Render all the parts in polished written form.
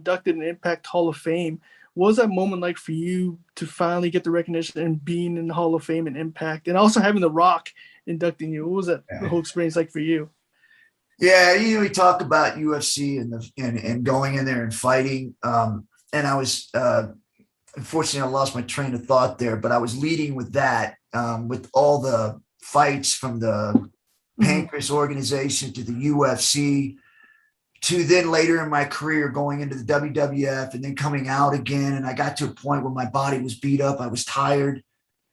inducted in Impact Hall of Fame. What was that moment like for you to finally get the recognition and being in the Hall of Fame and Impact, and also having The Rock inducting you? What was that the whole experience like for you? Yeah, we talk about UFC and going in there and fighting. And I was unfortunately I lost my train of thought there, but I was leading with that, with all the fights from the Pancreas organization to the UFC to then later in my career going into the WWF and then coming out again. And I got to a point where my body was beat up. I was tired.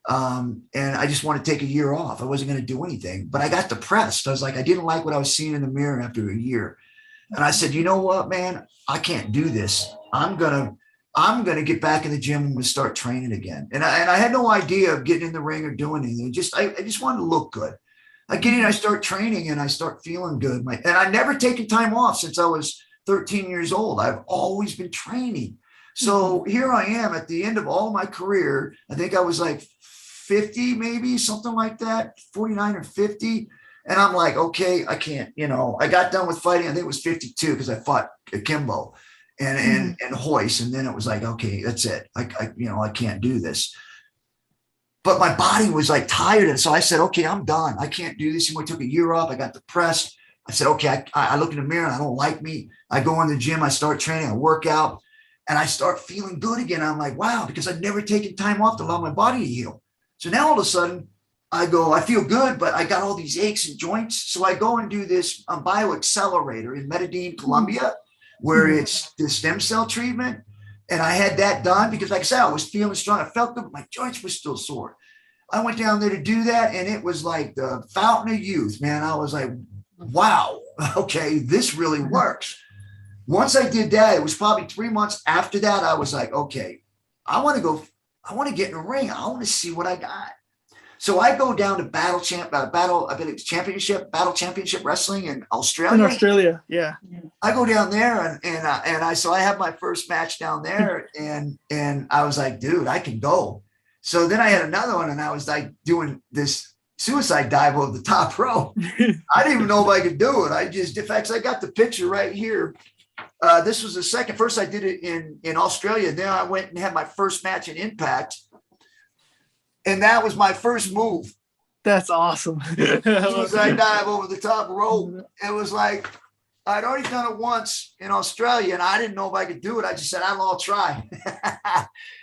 And I just wanted to take a year off. I wasn't going to do anything, but I got depressed. I was like, I didn't like what I was seeing in the mirror after a year. And I said, you know what, man, I can't do this. I'm going to get back in the gym and start training again. And I had no idea of getting in the ring or doing anything. I just wanted to look good. I get in, I start training and I start feeling good. And I never taken time off since I was 13 years old. I've always been training. So here I am at the end of all my career. I think I was like 50, maybe something like that, 49 or 50. And I'm like, okay, I can't, I got done with fighting. I think it was 52 because I fought Kimbo and Hoist. And then it was like, okay, that's it. I can't do this. But my body was like tired. And so I said, okay, I'm done. I can't do this anymore. I took a year off. I got depressed. I said, okay, I look in the mirror and I don't like me. I go in the gym, I start training, I work out, and I start feeling good again. I'm like, wow, because I'd never taken time off to allow my body to heal. So now all of a sudden I feel good, but I got all these aches and joints. So I go and do this bioaccelerator in Medellin, Colombia, where it's the stem cell treatment. And I had that done because, like I said, I was feeling strong. I felt good, but my joints were still sore. I went down there to do that, and it was like the fountain of youth, man. I was like, wow, okay, this really works. Once I did that, it was probably 3 months after that, I was like, okay, I want to get in the ring. I want to see what I got. So I go down to Battle Championship Wrestling in Australia. In Australia, yeah. I go down there and I have my first match down there, and I was like, dude, I can go. So then I had another one, and I was like doing this suicide dive over the top rope. I didn't even know if I could do it. In fact, I got the picture right here. This was the second. First, I did it in Australia. Then I went and had my first match in Impact. And that was my first move. That's awesome. Suicide dive over the top rope. It was like, I'd already done it once in Australia, and I didn't know if I could do it. I just said, I'll try.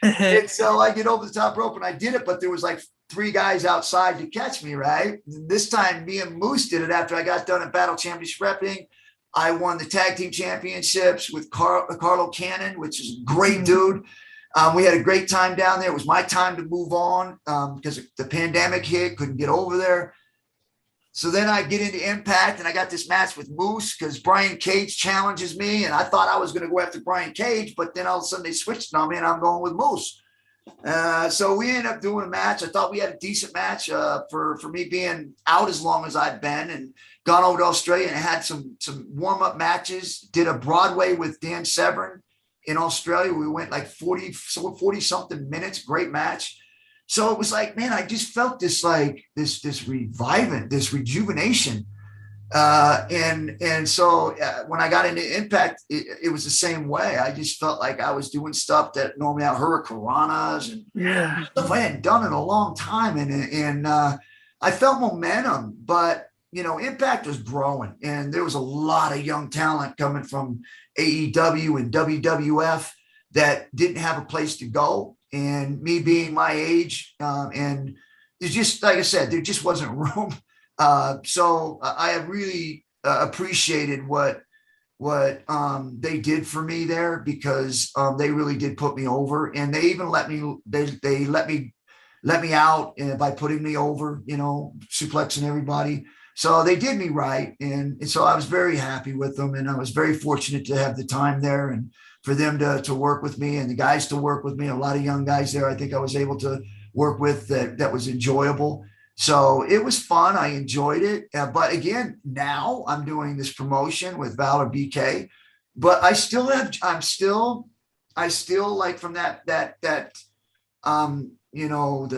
And so I get over the top rope, and I did it, but there was like 3 guys outside to catch me, right? This time, me and Moose did it after I got done at Battle Championship Wrestling. I won the tag team championships with Carlo Cannon, which is a great dude. We had a great time down there. It was my time to move on because the pandemic hit, couldn't get over there. So then I get into Impact, and I got this match with Moose because Brian Cage challenges me, and I thought I was going to go after Brian Cage, but then all of a sudden they switched on me, and I'm going with Moose. So we ended up doing a match. I thought we had a decent match for me being out as long as I'd been, and gone over to Australia and had some warm-up matches. Did a Broadway with Dan Severn in Australia. We went like 40 something minutes. Great match. So it was like, man, I just felt this rejuvenation. And so when I got into Impact, it was the same way. I just felt like I was doing stuff that normally I hurricanranas and stuff I hadn't done in a long time. And I felt momentum, but Impact was growing, and there was a lot of young talent coming from AEW and WWF that didn't have a place to go. And me being my age, and it's just, like I said, there just wasn't room. So I really appreciated what they did for me there, because they really did put me over, and they even let me out by putting me over, suplexing everybody. So they did me right. And so I was very happy with them. And I was very fortunate to have the time there and for them to work with me and the guys to work with me. A lot of young guys there I think I was able to work with that was enjoyable. So it was fun. I enjoyed it. But again, now I'm doing this promotion with Valor BK. But I'm still like from that the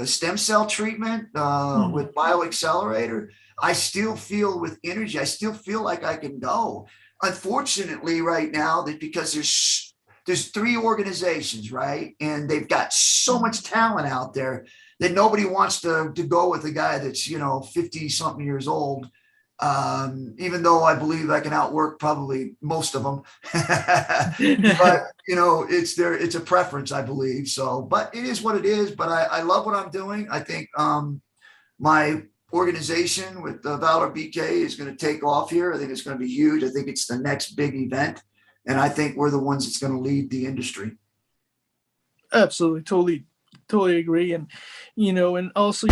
stem cell treatment with bioaccelerator. I still feel with energy. I still feel like I can go. Unfortunately, right now, that because there's 3 organizations, right? And they've got so much talent out there that nobody wants to go with a guy that's, 50 something years old. Even though I believe I can outwork probably most of them, but it's a preference, I believe. So, but it is what it is. But I love what I'm doing. I think my organization with the Valor BK is going to take off here. I think it's going to be huge. I think it's the next big event, and I think we're the ones that's going to lead the industry. Absolutely, totally agree. And and also